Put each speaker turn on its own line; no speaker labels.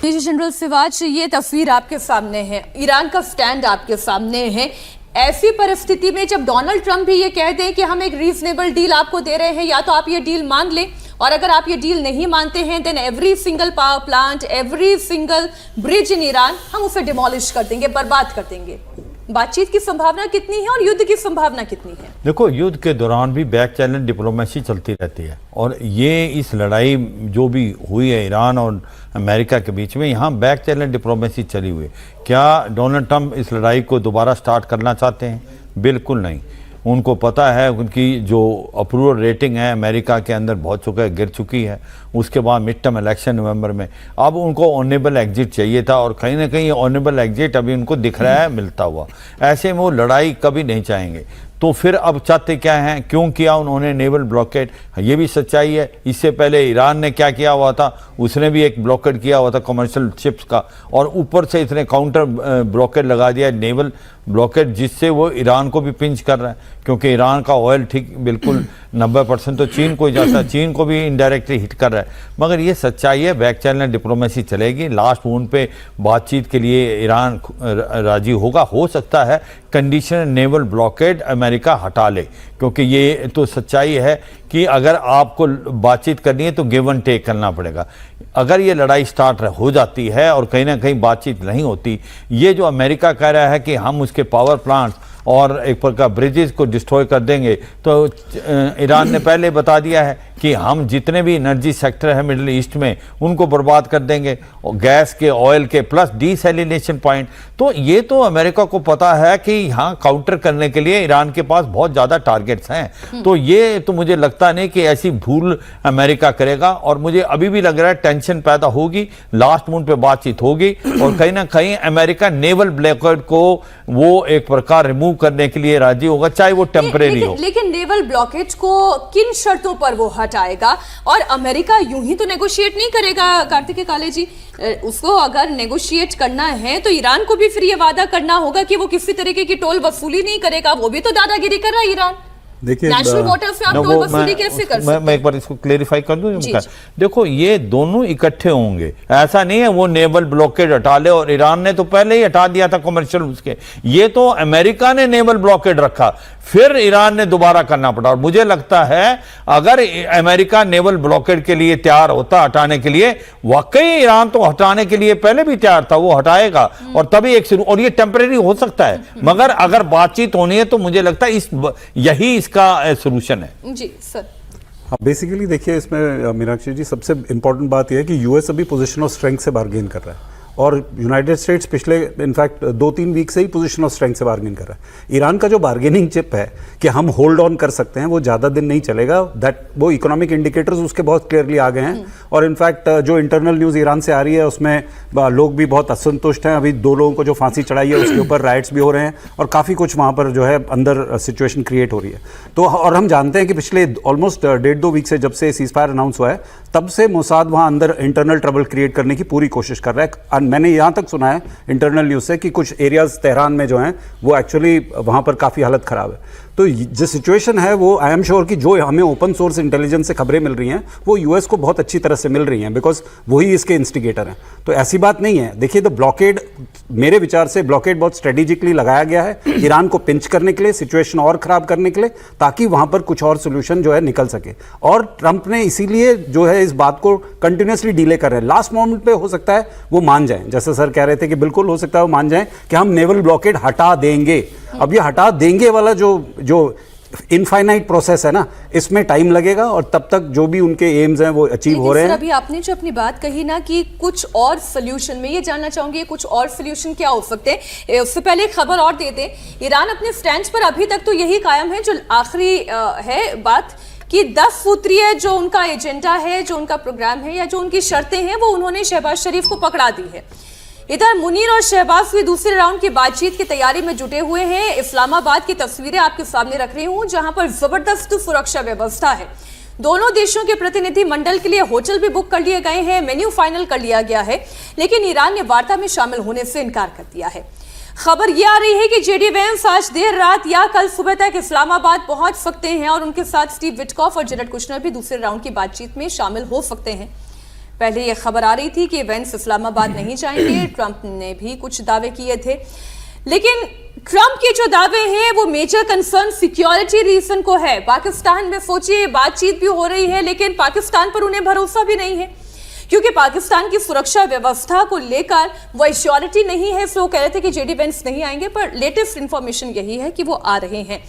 Major general Siwach, ये तस्वीर आपके सामने है, ईरान का स्टैंड आपके सामने है। ऐसी परिस्थिति में जब डोनाल्ड ट्रंप भी ये कह दें कि हम एक रीजनेबल डील आपको दे रहे हैं, या तो आप ये डील मान लें, और अगर आप ये डील नहीं मानते हैं then every single power plant, every single bridge in Iran हम उसे डिमोलिश कर देंगे, बर्बाद कर देंगे। बातचीत की संभावना कितनी है और युद्ध की संभावना कितनी है?
देखो, युद्ध के दौरान भी बैक चैनल डिप्लोमेसी चलती रहती है, और ये इस लड़ाई जो भी हुई है ईरान और अमेरिका के बीच में, यहाँ बैक चैनल डिप्लोमेसी चली हुई है। क्या डोनाल्ड ट्रंप इस लड़ाई को दोबारा स्टार्ट करना चाहते हैं? बिल्कुल नहीं। उनको पता है उनकी जो अप्रूवल रेटिंग है अमेरिका के अंदर बहुत गिर चुकी है। उसके बाद मिड टर्म इलेक्शन नवंबर में, अब उनको ऑनेबल एग्जिट चाहिए था, और कहीं ना कहीं ऑनेबल एग्जिट अभी उनको दिख रहा है मिलता हुआ। ऐसे में वो लड़ाई कभी नहीं चाहेंगे। तो फिर अब चाहते क्या हैं? क्यों किया उन्होंने नेवल ब्लॉकेड? ये भी सच्चाई है। इससे पहले ईरान ने क्या किया हुआ था, उसने भी एक ब्लॉकेड किया हुआ था कमर्शियल शिप्स का, और ऊपर से इसने काउंटर ब्लॉकेड लगा दिया, नेवल ब्लॉकेड, जिससे वो ईरान को भी पिंच कर रहा है, क्योंकि ईरान का ऑयल ठीक बिल्कुल 90% तो चीन को ही जाता है, चीन को भी इनडायरेक्टली हिट कर रहा है। मगर ये सच्चाई है, बैक चैनल डिप्लोमेसी चलेगी। लास्ट मूवमेंट पे बातचीत के लिए ईरान राजी होगा। हो सकता है कंडीशनल नेवल ब्लॉकेड अमेरिका हटा ले, क्योंकि ये तो सच्चाई है कि अगर आपको बातचीत करनी है तो गिव एंड टेक करना पड़ेगा। अगर ये लड़ाई स्टार्ट हो जाती है और कहीं ना कहीं बातचीत नहीं होती, ये जो अमेरिका कह रहा है कि हम उसके पावर प्लांट्स और एक प्रकार ब्रिजेस को डिस्ट्रॉय कर देंगे, तो ईरान ने पहले बता दिया है कि हम जितने भी एनर्जी सेक्टर है मिडिल ईस्ट में उनको बर्बाद कर देंगे, और गैस के, ऑयल के, प्लस डीसैलिनेशन पॉइंट। तो ये तो अमेरिका को पता है कि यहाँ काउंटर करने के लिए ईरान के पास बहुत ज़्यादा टारगेट्स हैं। तो ये तो मुझे लगता नहीं कि ऐसी भूल अमेरिका करेगा, और मुझे अभी भी लग रहा है टेंशन पैदा होगी, लास्ट मोमेंट पे बातचीत होगी, और कहीं ना कहीं अमेरिका नेवल ब्लॉकेड को वो एक प्रकार रिमूव करने के लिए राजी होगा, चाहे वो टेम्परेरी हो।
लेकिन नेवल ब्लॉकेज को किन शर्तों पर वो हटाएगा? और अमेरिका यूं ही तो नेगोशिएट नहीं करेगा कार्तिक काले जी। उसको अगर नेगोशिएट करना है तो ईरान को भी फिर ये वादा करना होगा कि वो किसी तरीके की टोल वसूली नहीं करेगा। वो भी तो दादागिरी कर रहा है ईरान।
देखिए,
नेशनल वाटर्स में आप टोल वसूली कैसे कर सकते हैं?
मैं एक बार इसको क्लेरिफाई कर दूं। देखो, ये दोनों इकट्ठे होंगे, ऐसा नहीं है वो नेवल ब्लॉकेड हटा ले, और ईरान ने तो पहले ही हटा दिया था कमर्शियल उसके। ये तो अमेरिका ने नेवल ब्लॉकेड रखा, फिर ईरान ने दोबारा करना पड़ा। और मुझे लगता है अगर अमेरिका नेवल ब्लॉकेड के लिए तैयार होता, हटाने के लिए, वाकई ईरान तो हटाने के लिए पहले भी तैयार था, वो हटाएगा और तभी एक शुरू, और ये टेम्परेरी हो सकता है। मगर अगर बातचीत होनी है तो मुझे लगता है यही इसका सोल्यूशन है।
जी सर।
हाँ, बेसिकली देखिए, इसमें मीनाक्षी जी सबसे इंपॉर्टेंट बात यह है कि यूएस अभी पोजीशन ऑफ स्ट्रेंथ से बार्गेन कर रहा है, और यूनाइटेड स्टेट्स पिछले इनफैक्ट 2-3 वीक से ही पोजीशन ऑफ स्ट्रेंथ से बार्गेन कर रहा है। ईरान का जो बार्गेनिंग चिप है कि हम होल्ड ऑन कर सकते हैं, वो ज़्यादा दिन नहीं चलेगा। वो इकोनॉमिक इंडिकेटर्स उसके बहुत क्लियरली आ गए हैं, और इनफैक्ट जो इंटरनल न्यूज़ ईरान से आ रही है उसमें लोग भी बहुत असंतुष्ट हैं। अभी 2 लोगों को जो फांसी चढ़ाई है उसके ऊपर राइट्स भी हो रहे हैं, और काफ़ी कुछ वहाँ पर जो है अंदर सिचुएशन क्रिएट हो रही है। तो और हम जानते हैं कि पिछले ऑलमोस्ट 1.5-2 वीक से, जब से सीज़फायर अनाउंस हुआ है, तब से मोसाद वहाँ अंदर इंटरनल ट्रबल क्रिएट करने की पूरी कोशिश कर रहा है। और मैंने यहाँ तक सुना है इंटरनल न्यूज़ से कि कुछ एरियाज तेहरान में जो हैं वो एक्चुअली वहाँ पर काफ़ी हालत ख़राब है। तो जो सिचुएशन है वो आई एम श्योर कि जो हमें ओपन सोर्स इंटेलिजेंस से खबरें मिल रही हैं वो यूएस को बहुत अच्छी तरह से मिल रही हैं, बिकॉज वही इसके इंस्टिगेटर हैं। तो ऐसी बात नहीं है। देखिए, द ब्लॉकेड, मेरे विचार से ब्लॉकेड बहुत स्ट्रेटेजिकली लगाया गया है ईरान को पिंच करने के लिए, सिचुएशन और ख़राब करने के लिए, ताकि वहाँ पर कुछ और सोल्यूशन जो है निकल सके। और ट्रंप ने इसीलिए जो है इस बात को कंटिन्यूसली डिले कर रहे हैं। लास्ट मोमेंट पे हो सकता है वो मान जाएं, जैसे सर कह रहे थे कि बिल्कुल हो सकता है वो मान जाएं कि हम नेवल ब्लॉकेड हटा देंगे। अब ये हटा देंगे वाला जो इनफाइनाइट प्रोसेस है ना, इसमें टाइम लगेगा, और तब तक जो भी उनके एम्स हैं वो अचीव हो रहे हैं।
अभी आपने जो अपनी बात कही ना कि कुछ और सोल्यूशन, मैं ये जानना चाहूंगी कुछ और सोल्यूशन क्या हो सकते हैं। उससे पहले एक खबर और देते हैं। ईरान अपने स्टैंड पर अभी तक तो यही कायम है, जो आखिरी है बात कि 10 सूत्रीय जो उनका एजेंडा है, जो उनका प्रोग्राम है, या जो उनकी शर्तें हैं, वो उन्होंने शहबाज शरीफ को पकड़ा दी है। इधर मुनीर और शहबाज भी दूसरे राउंड की बातचीत की तैयारी में जुटे हुए हैं। इस्लामाबाद की तस्वीरें आपके सामने रख रही हूं, जहां पर जबरदस्त सुरक्षा व्यवस्था है। दोनों देशों के प्रतिनिधि मंडल के लिए होटल भी बुक कर लिए गए हैं, मेन्यू फाइनल कर लिया गया है, लेकिन ईरान ने वार्ता में शामिल होने से इनकार कर दिया है। खबर यह आ रही है कि जेडी वेंस आज देर रात या कल सुबह तक इस्लामाबाद पहुंच सकते हैं, और उनके साथ स्टीव विटकॉफ और जेरेड कुशनर भी दूसरे राउंड की बातचीत में शामिल हो सकते हैं। पहले ये खबर आ रही थी कि वेंस इस्लामाबाद नहीं जाएंगे, ट्रंप ने भी कुछ दावे किए थे, लेकिन ट्रंप के जो दावे हैं वो मेजर कंसर्न सिक्योरिटी रीजन को है। पाकिस्तान में सोचिए बातचीत भी हो रही है, लेकिन पाकिस्तान पर उन्हें भरोसा भी नहीं है, क्योंकि पाकिस्तान की सुरक्षा व्यवस्था को लेकर वो एश्योरिटी नहीं है। सो कह रहे थे कि जेडी वेंस नहीं आएंगे, पर लेटेस्ट इंफॉर्मेशन यही है कि वो आ रहे हैं।